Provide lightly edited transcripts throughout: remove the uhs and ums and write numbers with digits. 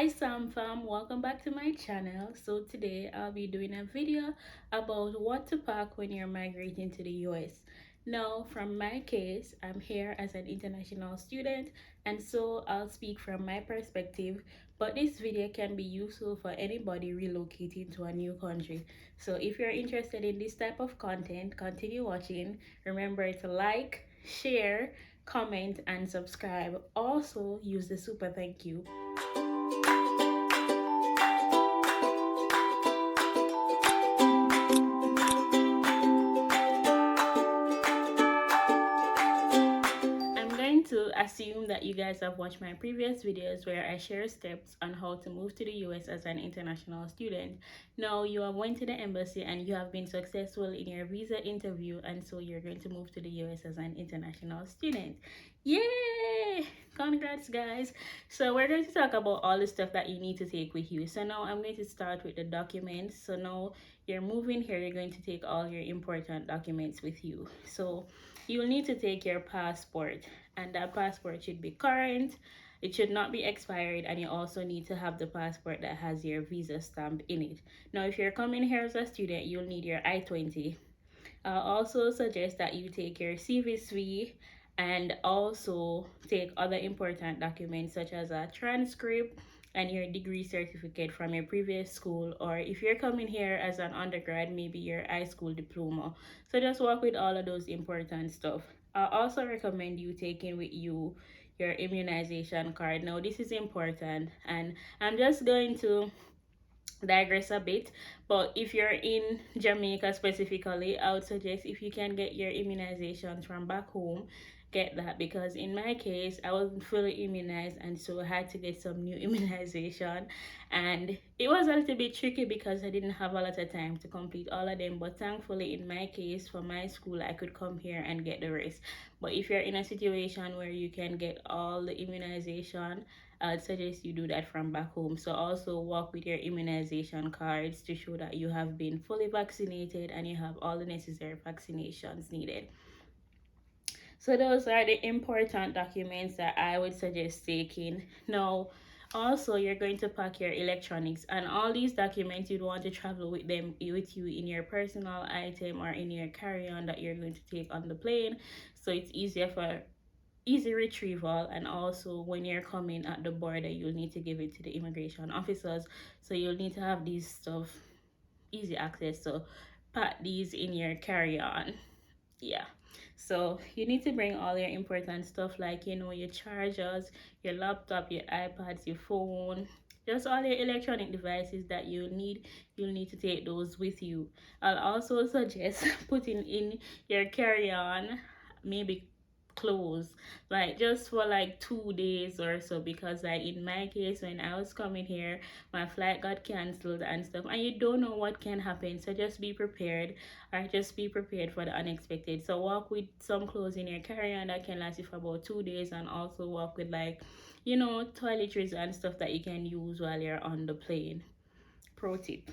Hi Sam fam, welcome back to my channel. So today I'll be doing a video about what to pack when you're migrating to the US. Now from my case, I'm here as an international student, and so I'll speak from my perspective, but this video can be useful for anybody relocating to a new country. So if you're interested in this type of content, continue watching. Remember to like, share, comment, and subscribe. Also use the super thank you. I'm going to assume that you guys have watched my previous videos where I share steps on how to move to the US as an international student. Now you have went to the embassy and you have been successful in your visa interview, and so you're going to move to the US as an international student. Yay! Congrats guys. So we're going to talk about all the stuff that you need to take with you. So now I'm going to start with the documents. So now you're moving here, you're going to take all your important documents with you. So you'll need to take your passport, and that passport should be current. It should not be expired, and you also need to have the passport that has your visa stamp in it. Now if you're coming here as a student, you'll need your I-20. I'll also suggest that you take your CVSV and also take other important documents such as a transcript and your degree certificate from your previous school, or if you're coming here as an undergrad, maybe your high school diploma. So just work with all of those important stuff. I also recommend you taking with you your immunization card. Now this is important, and I'm just going to digress a bit, but if you're in Jamaica specifically, I would suggest if you can get your immunizations from back home, get that, because in my case I wasn't fully immunized, and so I had to get some new immunization, and it was a little bit tricky because I didn't have a lot of time to complete all of them. But thankfully in my case, for my school, I could come here and get the rest. But if you're in a situation where you can get all the immunization, I'd suggest you do that from back home. So also walk with your immunization cards to show that you have been fully vaccinated and you have all the necessary vaccinations needed. So those are the important documents that I would suggest taking. Now, also you're going to pack your electronics, and all these documents you'd want to travel with them with you in your personal item or in your carry-on that you're going to take on the plane. So it's easier for easy retrieval, and also when you're coming at the border you'll need to give it to the immigration officers, so you'll need to have these stuff easy access. So pack these in your carry-on. Yeah, so you need to bring all your important stuff, like your chargers, your laptop, your iPads, your phone, just all your electronic devices that you'll need to take those with you. I'll also suggest putting in your carry-on maybe clothes, like just for like 2 days or so, because like in my case, when I was coming here, my flight got canceled and stuff, and you don't know what can happen. So just be prepared, or just be prepared for the unexpected. So walk with some clothes in your carry-on that can last you for about 2 days, and also walk with like toiletries and stuff that you can use while you're on the plane. Pro tip.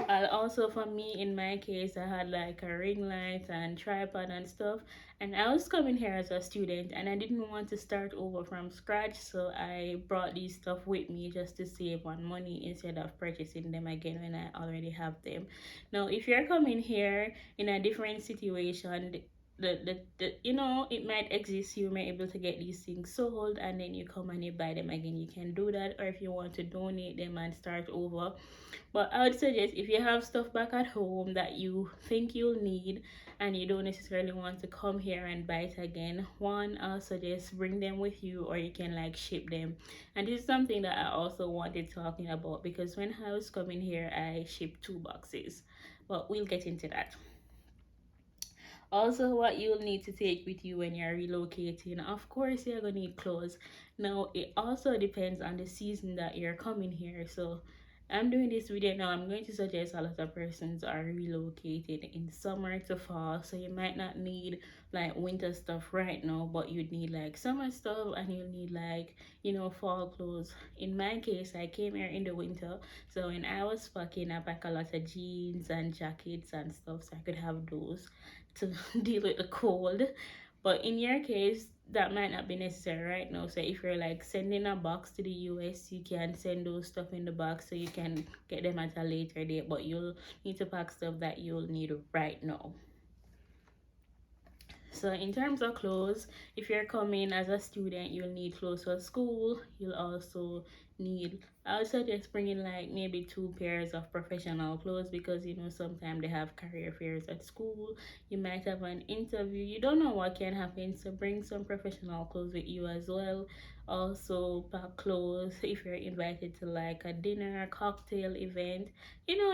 Also, for me, in my case, I had like a ring light and tripod and stuff, and I was coming here as a student and I didn't want to start over from scratch, so I brought these stuff with me just to save on money instead of purchasing them again when I already have them. Now if you're coming here in a different situation, it might exist, you may able to get these things sold and then you come and you buy them again, you can do that. Or if you want to donate them and start over, but I would suggest if you have stuff back at home that you think you'll need and you don't necessarily want to come here and buy it again, one, I'll suggest bring them with you, or you can like ship them. And this is something that I also wanted talking about, because when I was coming here I shipped 2 boxes, but we'll get into that. Also, what you'll need to take with you when you're relocating, of course you're gonna need clothes. Now it also depends on the season that you're coming here. So I'm doing this video now, I'm going to suggest a lot of persons are relocated in summer to fall, so you might not need like winter stuff right now, but you'd need like summer stuff, and you'll need like fall clothes. In my case, I came here in the winter, so when I was packing, I packed a lot of jeans and jackets and stuff so I could have those to deal with the cold. But in your case, that might not be necessary right now. So if you're like sending a box to the US, you can send those stuff in the box so you can get them at a later date. But you'll need to pack stuff that you'll need right now. So in terms of clothes, if you're coming as a student, you'll need clothes for school. You'll also need, I would suggest bringing like maybe 2 pairs of professional clothes, because you know sometimes they have career fairs at school. You might have an interview. You don't know what can happen, so bring some professional clothes with you as well. Also pack clothes if you're invited to like a dinner, cocktail event,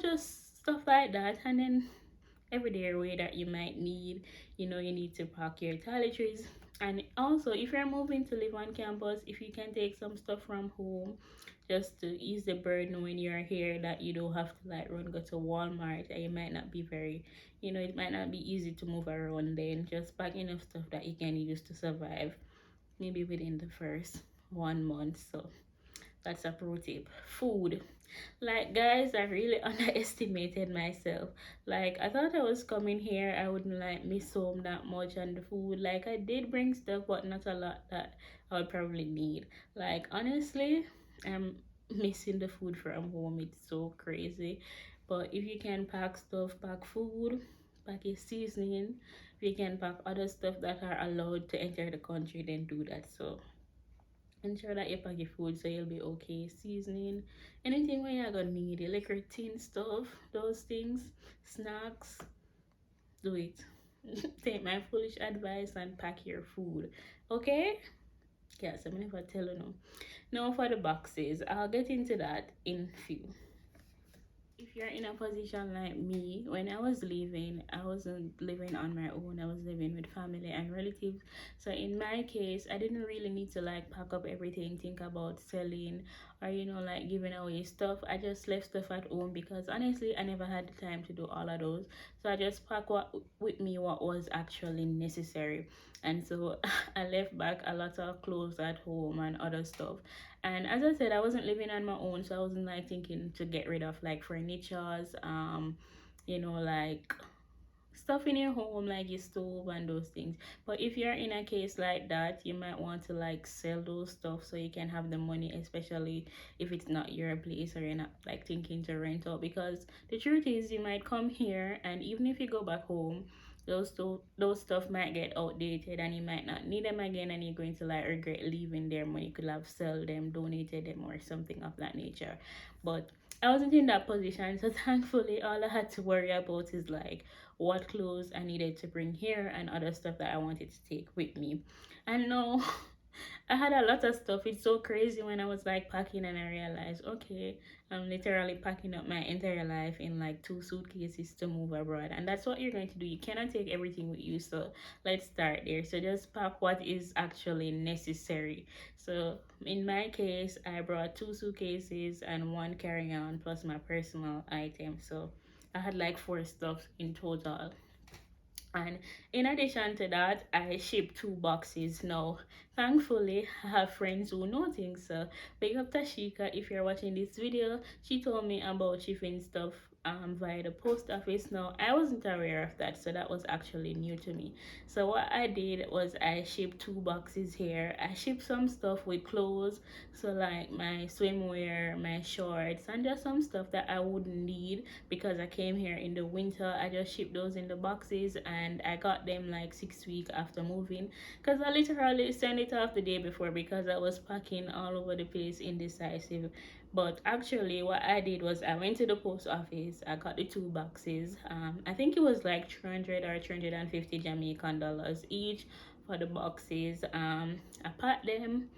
just stuff like that. And then everyday wear that you might need. You need to pack your toiletries. And also, if you're moving to live on campus, if you can take some stuff from home just to ease the burden when you're here, that you don't have to like run go to Walmart, and you might not be very, it might not be easy to move around. Then just pack enough stuff that you can use to survive, maybe within the first 1 month. So that's a pro tip. Food. Like, guys, I really underestimated myself. Like, I thought I was coming here, I wouldn't like miss home that much and the food. Like, I did bring stuff, but not a lot that I would probably need. Like, honestly, I'm missing the food from home. It's so crazy. But if you can pack stuff, pack food, pack your seasoning, if you can pack other stuff that are allowed to enter the country, then do that. So ensure that you pack your food so you'll be okay. Seasoning, anything where you're gonna need it, liquor, tin stuff, those things, snacks, do it. Take my foolish advice and pack your food. Okay? Yes, I'm never telling you. Now for the boxes, I'll get into that in few. If you're in a position like me, when I was leaving, I wasn't living on my own. I was living with family and relatives. So in my case, I didn't really need to like pack up everything, think about selling, or like giving away stuff. I just left stuff at home because honestly, I never had the time to do all of those. So I just packed with me what was actually necessary. And so I left back a lot of clothes at home and other stuff. And as I said, I wasn't living on my own, so I wasn't like thinking to get rid of like furnitures, like stuff in your home like your stove and those things. But if you're in a case like that, you might want to like sell those stuff so you can have the money, especially if it's not your place or you're not like thinking to rent out. Because the truth is, you might come here, and even if you go back home, those stuff might get outdated and you might not need them again, and you're going to like regret leaving there when you could have sold them, donated them, or something of that nature. But I wasn't in that position, so thankfully all I had to worry about is like what clothes I needed to bring here and other stuff that I wanted to take with me. And no, I had a lot of stuff. It's so crazy when I was like packing and I realized, okay, I'm literally packing up my entire life in like 2 suitcases to move abroad. And that's what you're going to do. You cannot take everything with you. So let's start there. So just pack what is actually necessary. So in my case, I brought 2 suitcases and one carry-on plus my personal items. So I had like 4 stuff in total. And in addition to that, I shipped 2 boxes now. Thankfully, I have friends who know things. So big up Tashika, if you're watching this video. She told me about shipping stuff via the post office. Now I wasn't aware of that, so that was actually new to me. So what I did was I shipped 2 boxes here. I shipped some stuff with clothes, so like my swimwear, my shorts, and just some stuff that I wouldn't need because I came here in the winter. I just shipped those in the boxes and I got them like 6 weeks after moving, because I literally sent it off the day before because I was packing all over the place, indecisive. But actually what I did was I went to the post office, I got the 2 boxes. I think it was like 300 or 350 Jamaican dollars each for the boxes. I packed them,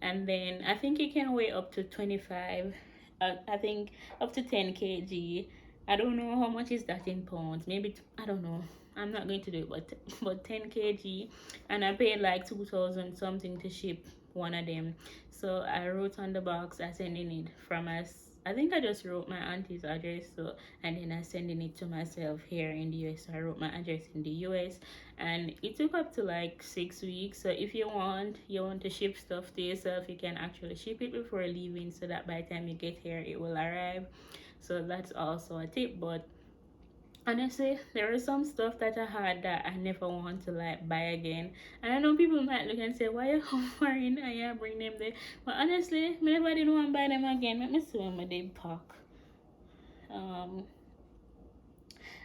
and then I think it can weigh up to 25, I think up to 10 kg. I don't know how much is that in pounds. Maybe I don't know. I'm not going to do it, but 10 kg, and I paid like 2,000 something to ship one of them. So I wrote on the box, I sending it from us. I think I just wrote my auntie's address, so and then I sending it to myself here in the US. So I wrote my address in the US, and it took up to like 6 weeks. So if you want to ship stuff to yourself, you can actually ship it before leaving, so that by the time you get here it will arrive. So that's also a tip. But Honestly, there was some stuff that I had that I never want to like buy again. And I know people might look and say, why you offering and you bring them there? But honestly, I never did want to buy them again. Let me see when my day pack. Um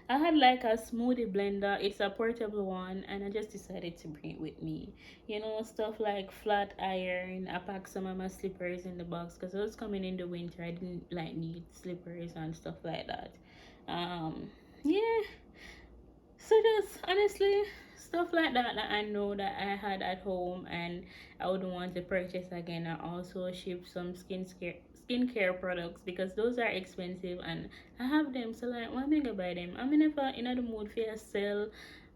I had like a smoothie blender. It's a portable one, and I just decided to bring it with me. You know, stuff like flat iron. I packed some of my slippers in the box because I was coming in the winter. I didn't like need slippers and stuff like that. Um, yeah, so just honestly stuff like that that I know that I had at home and I would want to purchase again. I also ship some skincare products because those are expensive and I have them. So like, why am I gonna buy them? I'm never in the mood for a sale.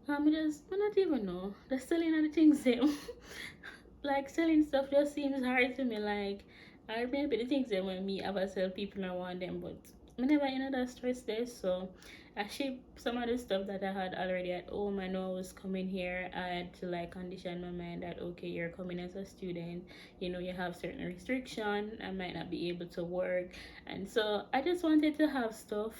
I not even know the selling of the things them. Like selling stuff just seems hard to me. Like I maybe the things that when me ever sell people I want them, but I never in that stress there. So I ship some of the stuff that I had already at home. I know I was coming here. I had to like condition my mind that okay, you're coming as a student. You know you have certain restriction. I might not be able to work, and so I just wanted to have stuff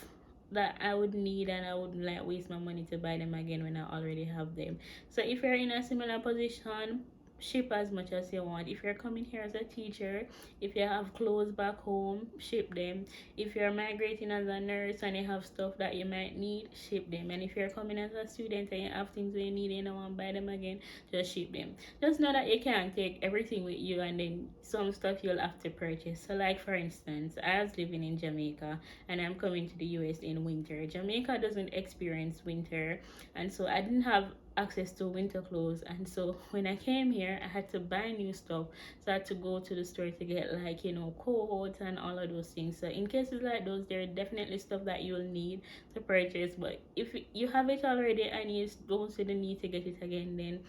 that I would need and I wouldn't like waste my money to buy them again when I already have them. So if you're in a similar position, ship as much as you want. If you're coming here as a teacher, if you have clothes back home, ship them. If you're migrating as a nurse and you have stuff that you might need, ship them. And if you're coming as a student and you have things you need and you don't want to buy them again, just ship them. Just know that you can't take everything with you and then some stuff you'll have to purchase. So like for instance, I was living in Jamaica and I'm coming to the US in winter. Jamaica doesn't experience winter, and so I didn't have access to winter clothes, and so when I came here I had to buy new stuff. So I had to go to the store to get like coats and all of those things. So in cases like those, there are definitely stuff that you'll need to purchase, but if you have it already and you don't see the need to get it again, then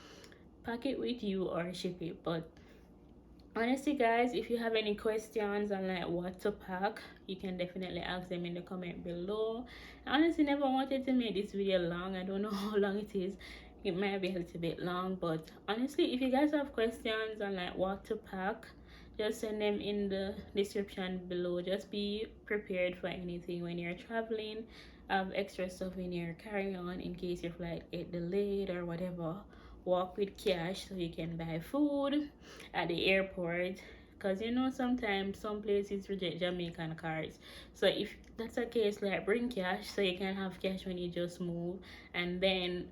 pack it with you or ship it. But honestly guys, if you have any questions on like what to pack, you can definitely ask them in the comment below. I honestly never wanted to make this video long. I don't know how long it is. It might be a little bit long, but honestly if you guys have questions on like what to pack, just send them in the description below. Just be prepared for anything when you're traveling. Have extra stuff in your carry-on in case your flight get delayed or whatever. Walk with cash so you can buy food at the airport, because sometimes some places reject Jamaican cards. So if that's a case, like bring cash so you can have cash when you just move. And then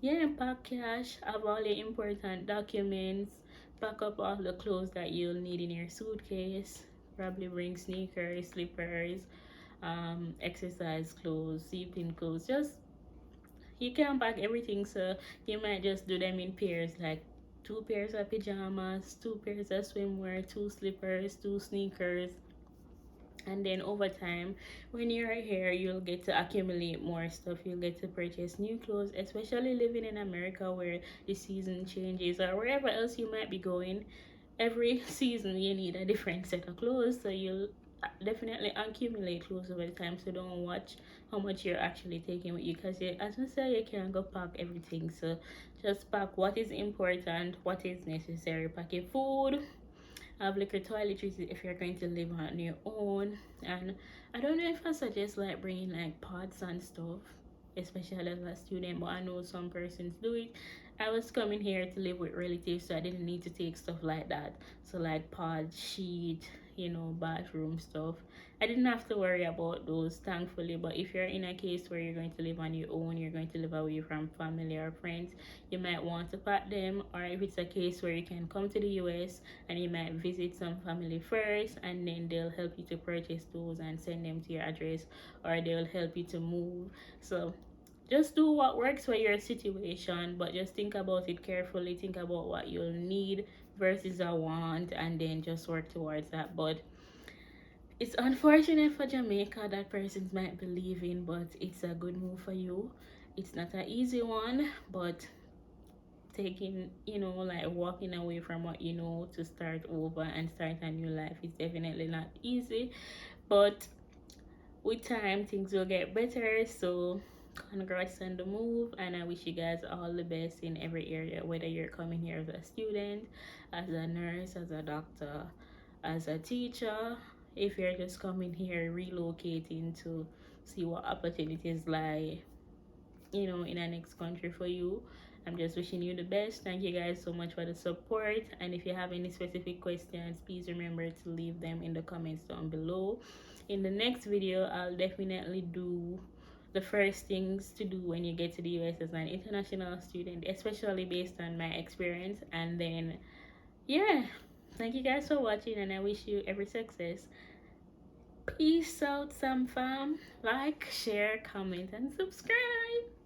yeah, pack cash, have all the important documents, pack up all the clothes that you'll need in your suitcase. Probably bring sneakers, slippers, exercise clothes, sleeping clothes. Just you can pack everything, so you might just do them in pairs, like two pairs of pajamas, two pairs of swimwear, two slippers, two sneakers. And then over time, when you're here, you'll get to accumulate more stuff. You'll get to purchase new clothes, especially living in America where the season changes, or wherever else you might be going. Every season you need a different set of clothes, so you'll definitely accumulate clothes over the time. So don't watch how much you're actually taking with you, because as I say, you can't go pack everything. So just pack what is important, what is necessary. Pack your food, have liquor, toiletries if you're going to live on your own. And I don't know if I suggest like bringing like pots and stuff, especially as a student, but I know some persons do it. I was coming here to live with relatives, so I didn't need to take stuff like that. So like pods, sheet, bathroom stuff. I didn't have to worry about those, thankfully. But if you're in a case where you're going to live on your own, you're going to live away from family or friends, you might want to pack them. Or if it's a case where you can come to the US and you might visit some family first, and then they'll help you to purchase those and send them to your address, or they'll help you to move. So just do what works for your situation, but just think about it carefully. Think about what you'll need versus a want, and then just work towards that. But it's unfortunate for Jamaica that persons might be leaving, but it's a good move for you. It's not an easy one, but taking, like walking away from what you know to start over and start a new life is definitely not easy. But with time, things will get better. So congrats on the move, and I wish you guys all the best in every area, whether you're coming here as a student, as a nurse, as a doctor, as a teacher. if you're just coming here relocating to see what opportunities lie, in the next country for you. I'm just wishing you the best. Thank you guys so much for the support. And if you have any specific questions, please remember to leave them in the comments down below. In the next video, I'll definitely do the first things to do when you get to the US as an international student, especially based on my experience. And then, yeah, thank you guys for watching, and I wish you every success. Peace out, some fam. Like, share, comment, and subscribe.